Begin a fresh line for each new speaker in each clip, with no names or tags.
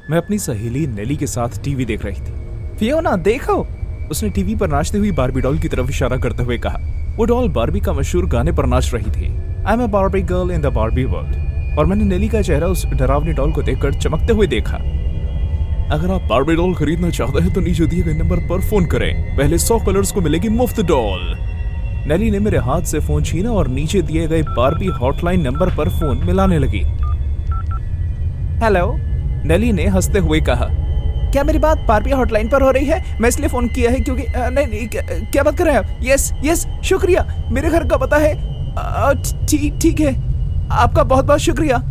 मैं अपनी सहेली नेली के साथ टीवी देख रही थी। फियोना देखो, उसने टीवी पर नाचती हुई बारबी डॉल की तरफ इशारा करते हुए कहा। वो डॉल बारबी का मशहूर गाने पर नाच रही थी, I am a Barbie girl in the Barbie world. और मैंने नेली का चेहरा उस डरावनी डॉल को देखकर चमकते हुए देखा। अगर आप बारबी डॉल खरीदना चाहते हैं तो नीचे दिए गए नंबर पर फोन करें, पहले 100 कलर्स को मिलेगी मुफ्त डॉल। नेली ने मेरे हाथ से फोन छीना और नीचे दिए गए बारबी हॉटलाइन नंबर पर फोन मिलाने लगी। हेलो, नेली ने हंसते हुए कहा। क्या मेरी बात बारबी हॉटलाइन पर हो रही है? मैं इसलिए फोन किया है क्योंकि नहीं, क्या बात कर रहे हैं आप? यस शुक्रिया, मेरे घर का पता है। ठीक है, आपका बहुत बहुत शुक्रिया।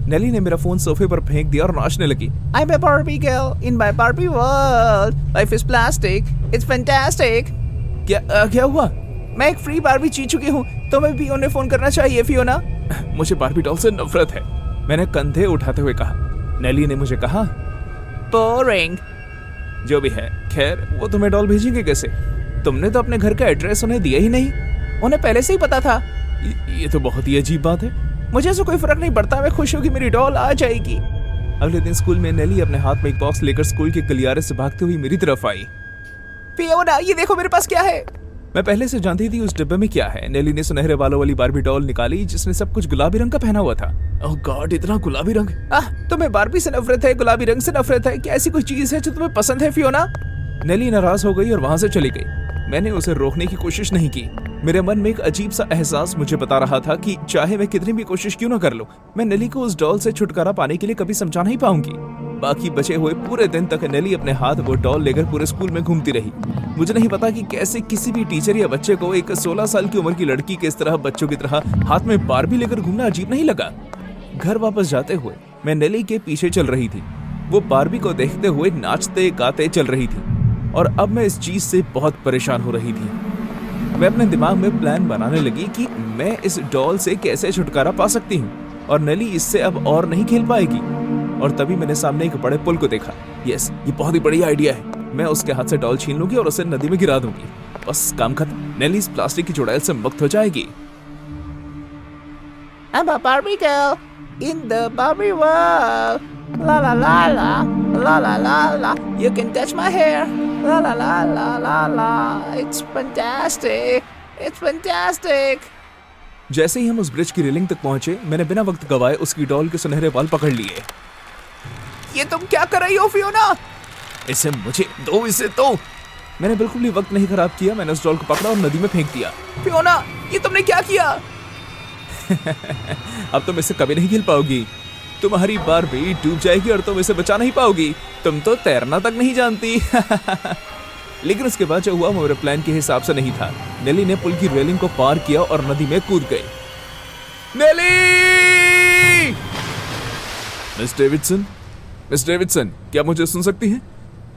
नेली ने मेरा फोन सोफे पर फेंक दिया और नाचने लगी। I am a Barbie girl in my Barbie world, life is plastic, it's fantastic. क्या हुआ? मैं एक फ्री बारबी जीत चुकी हूँ, तो मैं भी उन्हें फोन करना चाहिए फियोना। मुझे बारबी डॉल से नफरत है, मैंने कंधे उठाते हुए कहा। नेली ने मुझे कहा, बोरिंग। जो भी है, खैर वो तुम्हें डॉल भेजेंगे कैसे? तुमने तो अपने घर का एड्रेस उन्हें दिया ही नहीं। उन्हें पहले से ही पता था। ये तो बहुत ही अजीब बात है। मुझे ऐसा कोई फर्क नहीं पड़ता, मैं खुश हूँ कि मेरी डॉल आ जाएगी। अगले दिन स्कूल में नेली अपने हाथ में एक बॉक्स लेकर स्कूल के गलियारे से भागते हुई मेरी तरफ आई। फियोना, ये देखो मेरे पास क्या है। मैं पहले से जानती थी उस डिब्बे में क्या है। नेली ने सुनहरे बालों वाली बारबी डॉल निकाली जिसने सब कुछ गुलाबी रंग का पहना हुआ था। ओह गॉड, इतना गुलाबी रंग। तुम्हें बारबी से नफरत है, गुलाबी रंग से नफरत है? क्या ऐसी कोई चीज है जो तुम्हें पसंद है फियोना? नेली नाराज हो गई और वहां से चली गई। मैंने उसे रोकने की कोशिश नहीं की। मेरे मन में एक अजीब सा एहसास मुझे बता रहा था कि चाहे मैं कितनी भी कोशिश क्यों न कर लूं, मैं नेली को उस डॉल से छुटकारा पाने के लिए कभी समझा नहीं पाऊंगी। बाकी बचे हुए पूरे दिन तक नेली अपने हाथ वो डॉल लेकर पूरे स्कूल में घूमती रही। मुझे नहीं पता कि कैसे किसी भी टीचर या बच्चे को एक 16 साल की उम्र की लड़की के इस तरह बच्चों की तरह हाथ में बारबी लेकर घूमना अजीब नहीं लगा। घर वापस जाते हुए मैं नेली के पीछे चल रही थी। वो बारबी को देखते हुए नाचते गाते चल रही थी और अब मैं इस चीज से बहुत परेशान हो रही थी। मैं अपने दिमाग में प्लान बनाने लगी कि मैं इस डॉल से कैसे छुटकारा पा सकती हूँ और नेली इससे अब और नहीं खेल पाएगी। और तभी मैंने सामने एक बड़े पुल को देखा। यस, ये बहुत ही बढ़िया आइडिया है। मैं उसके हाथ से डॉल छीन लूंगी और उसे नदी में गिरा दूंगी। बस काम खत्म, नेली इस प्लास्टिक की चुड़ैल से मुक्त हो जाएगी। I'm a Barbie girl in the Barbie world. La la la la, la la la la. You can touch my hair. La la la la la la. It's fantastic. It's fantastic. जैसे ही हम उस bridge की railing तक पहुंचे, मैंने बिना वक्त गवाए उसकी डॉल के सुनहरे बाल पकड़ लिए। ये तुम क्या कर रही हो फियोना? इसे मुझे दो, इसे दो। मैंने बिल्कुल भी वक्त नहीं खराब किया। मैंने उस डॉल को पकड़ा और नदी में फेंक दिया। फियोना, ये तुमने क्या किया? अब तुम इससे कभी नहीं खेल पाओगी। तुम्हारी बारबी डूब जाएगी और तुम इसे बचा नहीं पाओगी। तुम तो तैरना तक नहीं जानती। लेकिन उसके बाद जो हुआ मेरे प्लान के हिसाब से नहीं था। नेली ने पुल की रेलिंग को पार किया और नदी में कूद गई। नेली! मिस डेविडसन, क्या मुझे सुन सकती हैं?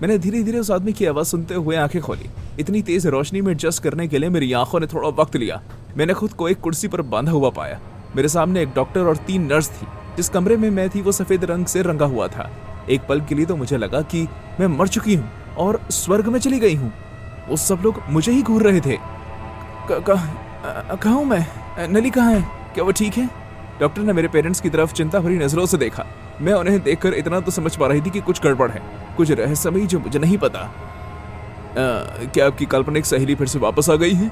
मैंने धीरे धीरे उस आदमी की आवाज सुनते हुए आंखें खोली। इतनी तेज रोशनी में एडजस्ट करने के लिए मेरी आंखों ने थोड़ा वक्त लिया। मैंने खुद को एक कुर्सी पर बांधा हुआ पाया। मेरे सामने एक डॉक्टर और 3 नर्स थी। जिस कमरे में मैं थी वो सफेद रंग से रंगा हुआ था। एक पल के लिए तो मुझे लगा कि मैं मर चुकी हूँ और स्वर्ग में चली गई हूँ। वो सब लोग मुझे ही घूर रहे थे। कहाँ हूँ मैं? नेली कहाँ है? क्या वो ठीक है? डॉक्टर ने मेरे पेरेंट्स की तरफ चिंता भरी नजरों से देखा। मैं उन्हें देखकर इतना तो समझ पा रही थी कि कुछ गड़बड़ है, कुछ रहस्यमयी जो मुझे नहीं पता। क्या आपकी काल्पनिक सहेली फिर से वापस आ गई है?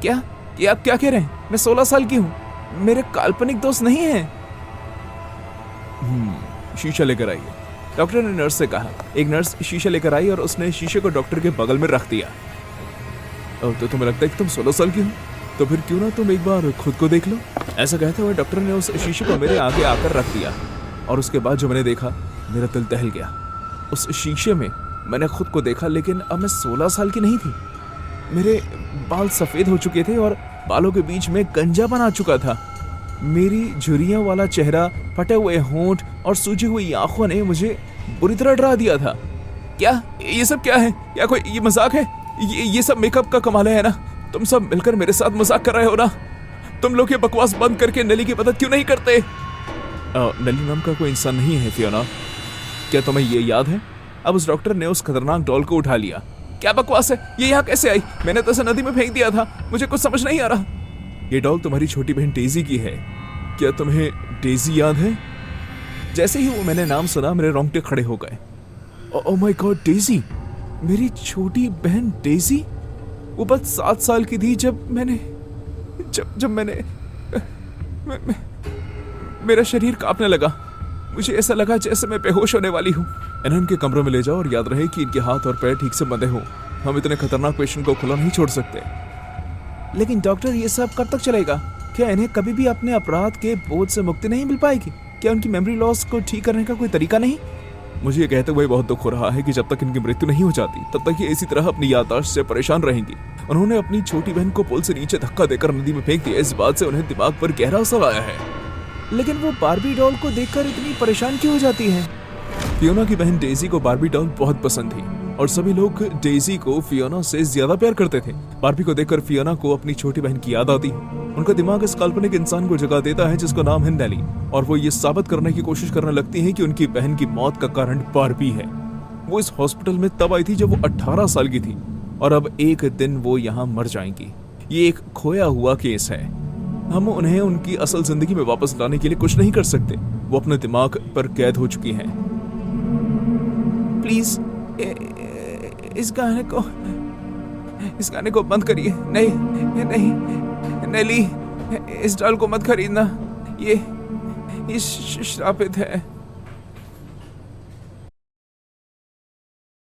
क्या? ये आप क्या कह रहे हैं? मैं 16 साल की हूँ, मेरे काल्पनिक दोस्त नहीं हैं। शीशा लेकर आइए, डॉक्टर ने नर्स से कहा। एक नर्स शीशा लेकर आई और उसने शीशे को डॉक्टर के बगल में रख दिया। तो तुम्हें लगता है कि तुम 16 साल की हो? तो फिर क्यों ना तुम एक बार खुद को देख लो। ऐसा कहते हुए डॉक्टर ने उस शीशे को मेरे आगे आकर रख दिया और उसके बाद जो मैंने देखा, मेरा दिल दहल गया। उस शीशे में मैंने खुद को देखा, लेकिन अब मैं 16 साल की नहीं थी। मेरे बाल सफेद हो चुके थे और बालों के बीच में गंजा बना चुका था। मेरी झुर्रियों वाला चेहरा, फटे हुए होंठ और सूजी हुई आंखों ने मुझे बुरी तरह डरा दिया था। क्या ये सब क्या है? क्या कोई ये मजाक है? ये सब मेकअप का कमाल है ना? तुम सब मिलकर मेरे साथ मजाक कर रहे हो ना? तुम लोग ये बकवास बंद करके नेली की मदद क्यों नहीं करते? नेली नाम का कोई इंसान नहीं है फियोना, क्या तुम्हें ये याद है? अब उस डॉक्टर ने उस खतरनाक डॉल को उठा लिया। क्या बकवास है? ये यहाँ कैसे आई? मैंने तो इसे नदी में फेंक दिया था। मुझे कुछ समझ नहीं आ रहा। ये डॉल तुम्हारी छोटी बहन डेजी की है। क्या तुम्हें डेजी याद है? जैसे ही वो मैंने नाम सुना मेरे रोंगटे खड़े हो गए। ओह माय गॉड, डेजी, मेरी छोटी बहन डेजी। वो बस 7 साल की थी जब मैंने मेरा शरीर कांपने लगा। मुझे ऐसा लगा जैसे मैं बेहोश होने वाली हूँ। इन्हें इनके कमरे में ले जाओ और याद रहे कि इनके हाथ और पैर ठीक से बंधे हों। हम इतने खतरनाक पेशेंट को खुला नहीं छोड़ सकते। लेकिन डॉक्टर, ये सब कब तक चलेगा? क्या इन्हें कभी भी अपने अपराध के बोझ से मुक्ति नहीं मिल पाएगी? क्या उनकी मेमोरी लॉस को ठीक करने का कोई तरीका नहीं? मुझे ये कहते हुए बहुत दुख हो रहा है कि जब तक इनकी मृत्यु नहीं हो जाती तब तक ये इसी तरह अपनी याददाश्त से परेशान रहेंगी। उन्होंने अपनी छोटी बहन को पुल से नीचे धक्का देकर नदी में फेंक दिया। इस बात से उन्हें दिमाग पर गहरा असर आया है। लेकिन वो बारबी डॉल को देखकर इतनी परेशान क्यों हो जाती है? फियोना की बहन डेजी को बारबी डॉल बहुत पसंद थी और सभी लोग डेजी को फियोना से ज्यादा प्यार करते थे। बारबी को देखकर फियोना को अपनी छोटी बहन की याद आती। उनका दिमाग इस काल्पनिक इंसान को जगा देता है जिसका नाम है नेली, और वो ये साबित करने की कोशिश करने लगती है कि उनकी बहन की मौत का कारण बारबी है। वो इस हॉस्पिटल में तब आई थी जब वो 18 साल की थी और अब एक दिन वो यहाँ मर जाएंगी। ये एक खोया हुआ केस है। हम उन्हें उनकी असल जिंदगी में वापस लाने के लिए कुछ नहीं कर सकते। वो अपने दिमाग पर कैद हो चुकी हैं। प्लीज इस गाने को बंद करिए। नहीं नेली, इस डॉल को मत खरीदना, ये श्रापित है।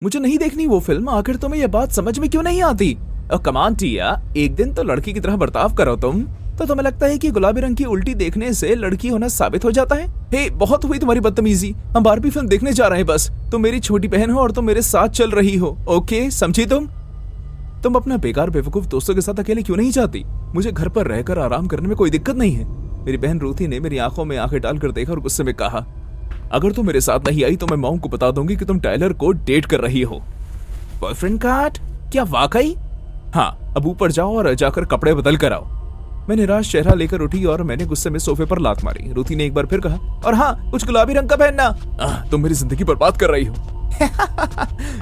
मुझे नहीं देखनी वो फिल्म। आखिर तुम्हें यह बात समझ में क्यों नहीं आती? कमान टिया, एक दिन तो लड़की की तरह बर्ताव करो तुम। तो तुम्हें लगता है कि गुलाबी रंग की उल्टी देखने से लड़की होना साबित हो जाता है? हे, बहुत हुई तुम्हारी बदतमीजी। हम बारबी फिल्म देखने जा रहे हैं बस। तुम मेरी छोटी बहन हो और तुम मेरे साथ चल रही हो। ओके, समझी तुम अपना बेकार बेवकूफ दोस्तों के साथ अकेले क्यों नहीं जाती? मुझे घर पर रहकर आराम करने में कोई दिक्कत नहीं है। मेरी बहन रूथी ने मेरी आंखों में आंखें डालकर देखा और गुस्से में कहा, अगर तुम मेरे साथ नहीं आई तो मैं मॉम को बता दूंगी कि तुम टाइलर को डेट कर रही हो। Boyfriend card? क्या वाकई? हाँ, अब ऊपर जाओ और जाकर कपड़े बदल कर आओ। मैं निराश चेहरा लेकर उठी और मैंने गुस्से में सोफे पर लात मारी। रूथी ने एक बार फिर कहा, और हाँ, कुछ गुलाबी रंग का पहनना। तुम मेरी जिंदगी बर्बाद कर रही हो।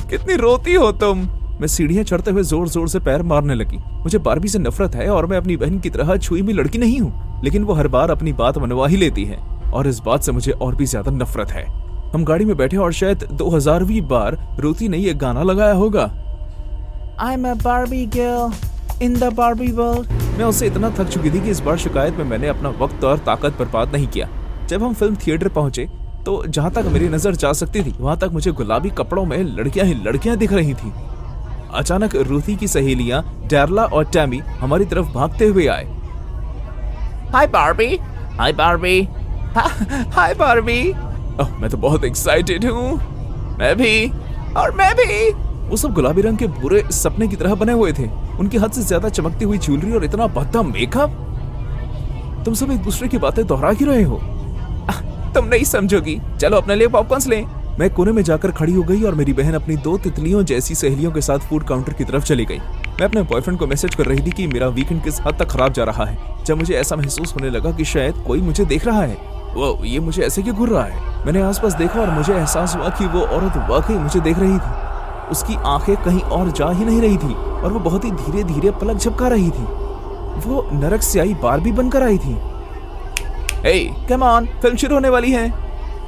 कितनी रोती हो तुम। मैं सीढ़ियां चढ़ते हुए जोर जोर से पैर मारने लगी। मुझे बारबी से नफरत है और मैं अपनी बहन की तरह छुई हुई लड़की नहीं हूँ, लेकिन वो हर बार अपनी बात मनवा ही लेती है और इस बात से मुझे और भी ज्यादा नफरत है। हम गाड़ी में बैठे और शायद 2000वीं बार रूथी ने ये गाना लगाया होगा, I'm a Barbie girl in the Barbie world। मैं उससे इतना थक चुकी थी कि इस बार शिकायत में मैंने अपना वक्त और ताकत बर्बाद नहीं किया। जब हम फिल्म थिएटर पहुंचे तो जहां तक मेरी नजर जा सकती थी वहां तक मुझे गुलाबी कपड़ों में लड़कियां ही लड़कियां दिख रही थी। अचानक रूथी की सहेलियां डैरला और टैमी हमारी तरफ भागते हुए आए। हाय बारबी, हाय बारबी, हाय बारबी। मैं तो बहुत एक्साइटेड हूँ। मैं भी, और मैं भी। वो सब गुलाबी रंग के बुरे सपने की तरह बने हुए थे। उनकी हद से ज्यादा चमकती हुई ज्वेलरी और इतना भद्दा मेकअप। तुम सब एक दूसरे की बातें दोहरा क्यों रहे हो? तुम नहीं समझोगी। चलो अपने लिए पॉपकॉर्न्स लें। मैं कोने में जाकर खड़ी हो गई और मेरी बहन अपनी 2 तितलियों जैसी सहेलियों के साथ फूड काउंटर की तरफ चली गई। मैं अपने बॉयफ्रेंड को मैसेज कर रही थी कि मेरा वीकेंड किस हद तक खराब जा रहा है, जब मुझे ऐसा महसूस होने लगा कि शायद कोई मुझे देख रहा है। वो ये मुझे ऐसे क्यों घूर रहा है? मैंने आसपास देखा और मुझे एहसास हुआ कि वो औरत वाकई मुझे देख रही थी। उसकी आंखें कहीं और जा ही नहीं रही थी और वो बहुत ही धीरे धीरे पलक झपका रही थी। वो नरक से आई बारबी बनकर आई थी। हे कम ऑन, फिल्म शुरू होने वाली है।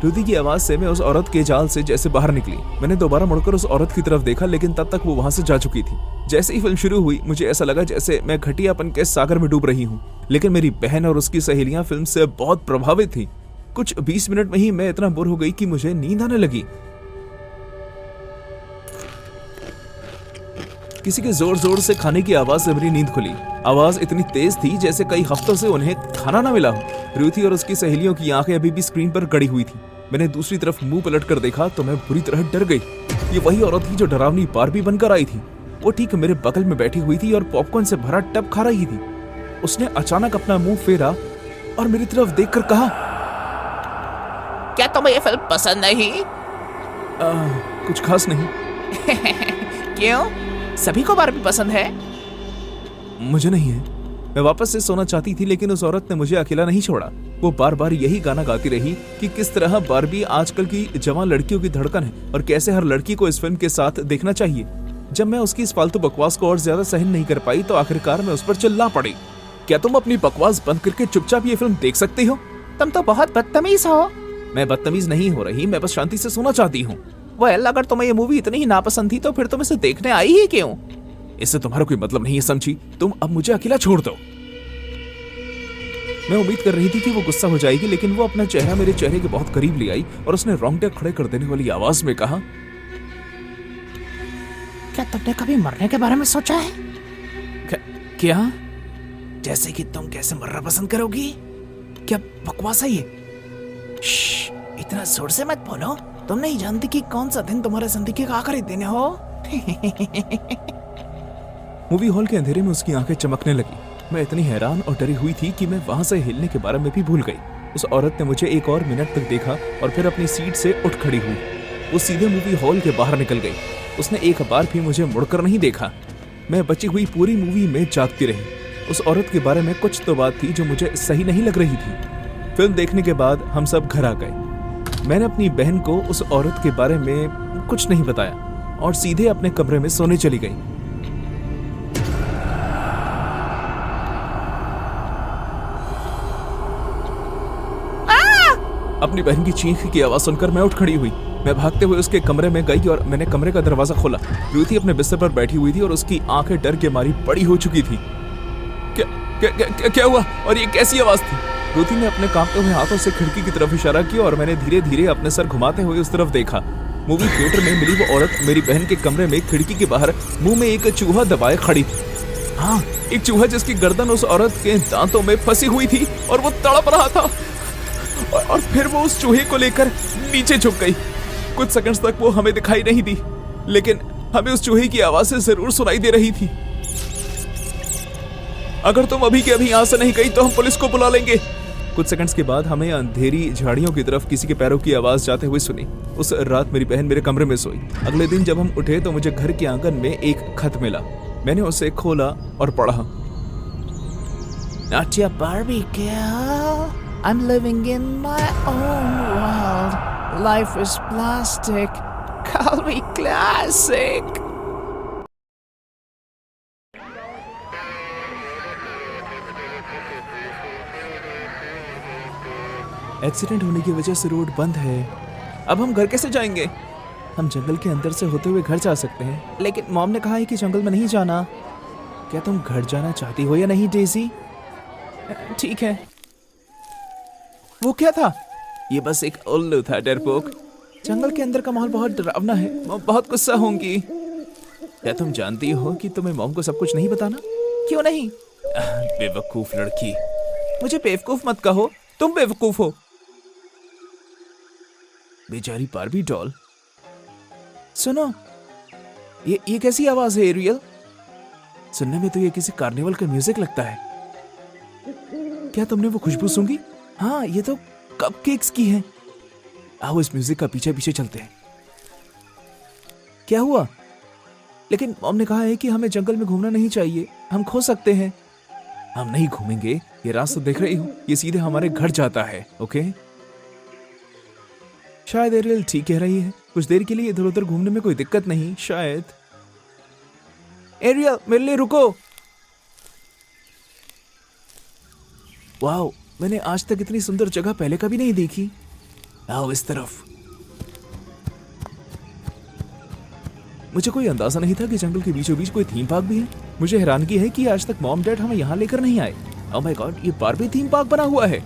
रूथी की आवाज से मैं उस औरत के जाल से जैसे बाहर निकली। मैंने दोबारा मुड़कर उस औरत की तरफ देखा, लेकिन तब तक वो वहां से जा चुकी थी। जैसे ही फिल्म शुरू हुई मुझे ऐसा लगा जैसे मैं घटियापन के सागर में डूब रही हूँ, लेकिन मेरी बहन और उसकी सहेलियां फिल्म से बहुत प्रभावित थी। कुछ 20 मिनट में ही मैं इतना बोर हो गई कि मुझे नींद आने लगी। किसी के जोर जोर से खाने की आवाज से मेरी नींद खुली। आवाज इतनी तेज थी जैसे कई हफ्तों से उन्हें खाना ना मिला हो। रूथी और उसकी सहेलियों की आंखें अभी भी स्क्रीन पर गड़ी हुई थी। मैंने दूसरी तरफ मुंह पलट कर देखा तो मैं बुरी तरह डर गई। ये वही औरत थी जो डरावनी बारबी बनकर आई थी। वो ठीक मेरे बगल में बैठी हुई थी और पॉपकॉर्न से भरा टब खा रही थी। उसने अचानक अपना मुंह फेरा और मेरी तरफ देखकर कहा,
क्या तुम्हें ये फिल्म पसंद नहीं?
कुछ खास नहीं।
क्यों? सभी को बारबी पसंद है।
मुझे नहीं है। मैं वापस से सोना चाहती थी, लेकिन उस औरत ने मुझे अकेला नहीं छोड़ा। वो बार बार यही गाना गाती रही कि किस तरह बारबी आजकल की जवान लड़कियों की धड़कन है और कैसे हर लड़की को इस फिल्म के साथ देखना चाहिए। जब मैं उसकी इस फालतू बकवास को और ज्यादा सहन नहीं कर पाई तो आखिरकार मैं उस पर चिल्ला पड़ी। क्या तुम अपनी बकवास बंद करके चुपचाप ये फिल्म देख सकती हो?
तुम तो बहुत बदतमीज हो।
मैं बदतमीज नहीं हो रही, मैं बस शांति से सोना चाहती हूँ। वेल, अगर तुम्हें ये मूवी इतनी ही नापसंद थी तो फिर तुम इसे देखने आई ही क्यों? इससे तुम्हारा कोई मतलब नहीं है, समझी? तुम अब मुझे अकेला छोड़ दो। मैं उम्मीद कर रही थी कि वो गुस्सा हो जाएगी, लेकिन वो अपना चेहरा मेरे चेहरे के बहुत करीब ले आई और उसने रोंगटे खड़े कर देने वाली आवाज में कहा,
क्या तुमने कभी मरने के बारे में सोचा है?
क्या?
जैसे कि तुम कैसे मरना पसंद करोगी?
क्या बकवास है ये?
श्श, इतना जोर से मत बोलो। तुम नहीं जानती कि कौन सा दिन तुम्हारे जिंदगी का आखिरी दिन हो।
मूवी हॉल के अंधेरे में उसकी आंखें चमकने लगी। मैं इतनी हैरान और डरी हुई थी कि मैं वहां से हिलने के बारे में भी भूल गई। उस औरत ने मुझे एक और मिनट तक देखा और फिर अपनी सीट से उठ खड़ी हुई। वो सीधे मूवी हॉल के बाहर निकल गई। उसने एक बार भी मुझे मुड़कर नहीं देखा। मैं बची हुई पूरी मूवी में जागती रही। उस औरत के बारे में कुछ तो बात थी जो मुझे सही नहीं लग रही थी। फिल्म देखने के बाद हम सब घर आ गए। मैंने अपनी बहन को उस औरत के बारे में कुछ नहीं बताया और सीधे अपने कमरे में सोने चली गई। अपनी बहन की चीख की आवाज सुनकर मैं उठ खड़ी हुई। मैं भागते हुए उसके कमरे में गई और मैंने कमरे का दरवाजा खोला। रुथी अपने बिस्तर पर बैठी हुई थी और उसकी आंखें डर के मारी बड़ी हो चुकी थी। क्या हुआ और ये कैसी आवाज थी? रुथी ने अपने कांपते हुए हाथों से खिड़की की तरफ इशारा किया और मैंने धीरे धीरे अपने सर घुमाते हुए उस तरफ देखा। मूवी थिएटर में मिली वो औरत मेरी बहन के कमरे में खिड़की के बाहर मुंह में एक चूहा दबाए खड़ी थी। हाँ, एक चूहा जिसकी गर्दन उस औरत के दांतों में फंसी हुई थी और वो तड़प रहा था। और फिर वो उस चूहे को लेकर नीचे झुक गई। कुछ सेकंड्स तक वो हमें दिखाई नहीं दी, लेकिन हमें उस चूहे की आवाज़ें जरूर सुनाई दे रही थी। अगर तुम अभी के अभी यहां से नहीं गई तो हम पुलिस को बुला लेंगे। कुछ सेकंड्स के बाद हमें अंधेरी झाड़ियों की तरफ किसी के पैरों की आवाज जाते हुए सुनी। उस रात मेरी बहन मेरे कमरे में सोई। अगले दिन जब हम उठे तो मुझे घर के आंगन में एक खत मिला। मैंने उसे खोला और पढ़ा।
Not your Barbie girl. I'm living in my own world. Life is plastic. Call me classic.
Accident होने की वजह से रोड बंद है। अब हम घर कैसे जाएंगे? हम जंगल के अंदर से होते हुए घर जा सकते हैं, लेकिन मॉम ने कहा है कि जंगल में नहीं जाना। क्या तुम घर जाना चाहती हो या नहीं डेज़ी? ठीक है। वो क्या था? ये बस एक उल्लू था, डरपोक। जंगल के अंदर का माहौल बहुत डरावना है। मॉम बहुत गुस्सा होंगी। क्या तुम जानती हो कि तुम्हें मॉम को सब कुछ नहीं बताना? क्यों नहीं? बेवकूफ लड़की। मुझे बेवकूफ मत कहो, तुम बेवकूफ हो। बेचारी बार्बी डॉल। सुनो, ये कैसी आवाज है एरियल? सुनने में तो ये किसी कार्निवल का म्यूजिक लगता है। क्या तुमने वो खुशबू सूंघी? हाँ, ये तो कपकेक्स की है। आओ इस म्यूजिक का पीछे पीछे चलते हैं। क्या हुआ? लेकिन मॉम ने कहा है कि हमें जंगल में घूमना नहीं चाहिए, हम खो सकते हैं। हम नहीं घूमेंगे, ये रास्ता देख रही हूँ, ये सीधे हमारे घर जाता है। ओके? शायद एरियल ठीक कह रही है। कुछ देर के लिए इधर उधर घूमने में कोई दिक्कत नहीं, शायद। एरियल, मेरे लिए रुको। वाओ, मैंने आज तक इतनी सुंदर जगह पहले कभी नहीं देखी। आओ इस तरफ। मुझे कोई अंदाजा नहीं था कि जंगल के बीचों बीच कोई थीम पार्क भी है। मुझे हैरानगी है कि आज तक मॉम डैड हमें यहाँ लेकर नहीं आए। ओह माय गॉड, ये बार्बी थीम पार्क बना हुआ है।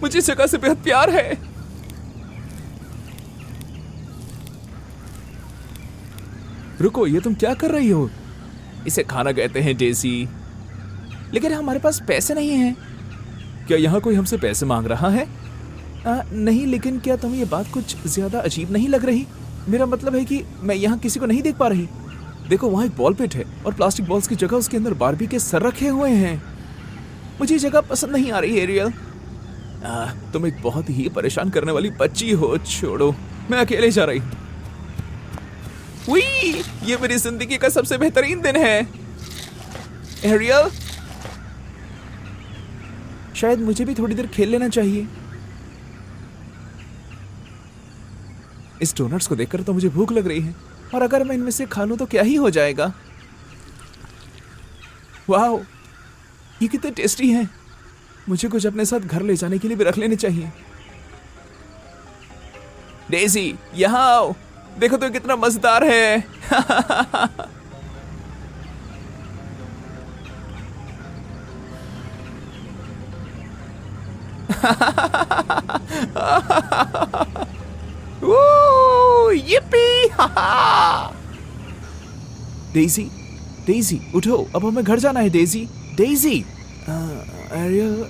मुझे इस जगह से बेहद प्यार है। रुको, ये तुम क्या कर रही हो? इसे खाना कहते हैं डेज़ी। लेकिन हमारे पास पैसे नहीं हैं। क्या यहाँ कोई हमसे पैसे मांग रहा है? नहीं, लेकिन क्या तुम्हें ये बात कुछ ज्यादा अजीब नहीं लग रही? मेरा मतलब है कि मैं यहाँ किसी को नहीं देख पा रही। देखो, वहाँ एक बॉल पिट है और प्लास्टिक बॉल्स की जगह उसके अंदर बार्बी के सर रखे हुए हैं। मुझे ये जगह पसंद नहीं आ रही एरियल। तुम एक बहुत ही परेशान करने वाली बच्ची हो। छोड़ो, मैं अकेले जा रही हूँ। ये मेरी जिंदगी का सबसे बेहतरीन दिन है। एरियल, शायद मुझे भी थोड़ी देर खेल लेना चाहिए। इस डोनट्स को देखकर तो मुझे भूख लग रही है, और अगर मैं इनमें से खा लूं तो क्या ही हो जाएगा। वाओ, ये कितने टेस्टी हैं। मुझे कुछ अपने साथ घर ले जाने के लिए भी रख लेने चाहिए। डेजी यहाँ आओ, देखो तो कितना मजेदार है। yippee! डेजी, डेजी उठो, अब हमें घर जाना है। Daisy, Daisy. एरियल,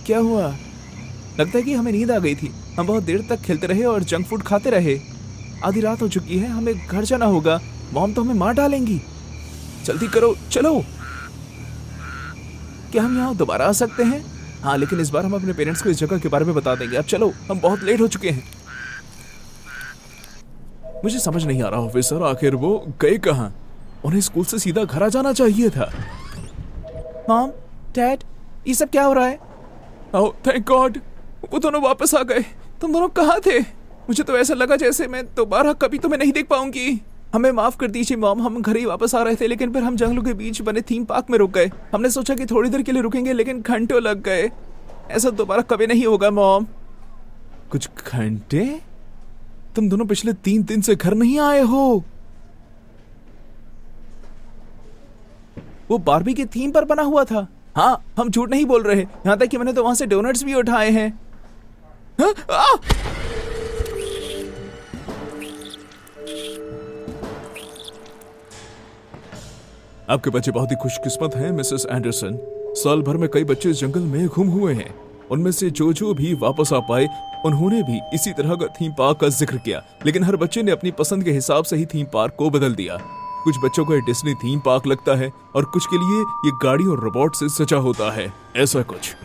क्या हुआ? लगता है कि हमें नींद आ गई थी। हम बहुत देर तक खेलते रहे और जंक फूड खाते रहे। आधी रात हो चुकी है, हमें घर जाना होगा। मॉम तो हमें मार डालेंगी। जल्दी करो, चलो। क्या हम यहाँ दोबारा आ सकते हैं? हाँ, लेकिन इस बार हम अपने पेरेंट्स को इस जगह के बारे में बता देंगे। अब चलो, हम बहुत लेट हो चुके हैं। मुझे समझ नहीं आ रहा ऑफिसर, आखिर वो गए कहाँ? उन्हें स्कूल से सीधा घर आ जाना चाहिए था। मॉम, डैड, ये सब क्या हो रहा है? ओह थैंक गॉड, वो दोनों वापस आ गए। तुम दोनों कहाँ थे? मुझे तो ऐसा लगा जैसे मैं दोबारा कभी तुम्हें नहीं देख पाऊंगी। हमें माफ कर दीजिए मॉम, हम घर ही वापस आ रहे थे, लेकिन फिर हम जंगलों के बीच बने थीम पार्क में रुक गए। हमने सोचा कि थोड़ी देर के लिए रुकेंगे, लेकिन घंटों लग गए। ऐसा दोबारा कभी नहीं होगा मॉम। कुछ घंटे? तुम दोनों पिछले 3 दिन से घर नहीं आए हो। वो बारबी के थीम पर बना हुआ था। हाँ, हम झूठ नहीं बोल रहे। यहाँ तक कि मैंने तो वहां से डोनट्स भी उठाए हैं। हाँ? आपके बच्चे बहुत ही खुशकिस्मत हैं मिसेस एंडरसन। साल भर में कई बच्चे इस जंगल में गुम हुए हैं। उनमें से जो भी वापस आ पाए, उन्होंने भी इसी तरह का थीम पार्क का जिक्र किया, लेकिन हर बच्चे ने अपनी पसंद के हिसाब से ही थीम पार्क को बदल दिया। कुछ बच्चों को ये डिज्नी थीम पार्क लगता है और कुछ के लिए ये गाड़ी और रोबोट से सजा होता है, ऐसा कुछ।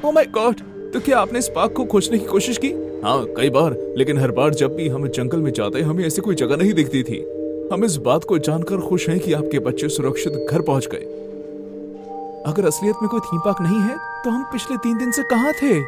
ओह माय गॉड, तो क्या आपने इस पार्क को खोजने की कोशिश की? हाँ, कई बार, लेकिन हर बार जब भी हम जंगल में जाते हमें ऐसी कोई जगह नहीं दिखती थी। हम इस बात को जानकर खुश हैं कि आपके बच्चे सुरक्षित घर पहुंच गए। अगर असलियत में कोई थीम पार्क नहीं है तो हम पिछले 3 दिन से कहाँ थे?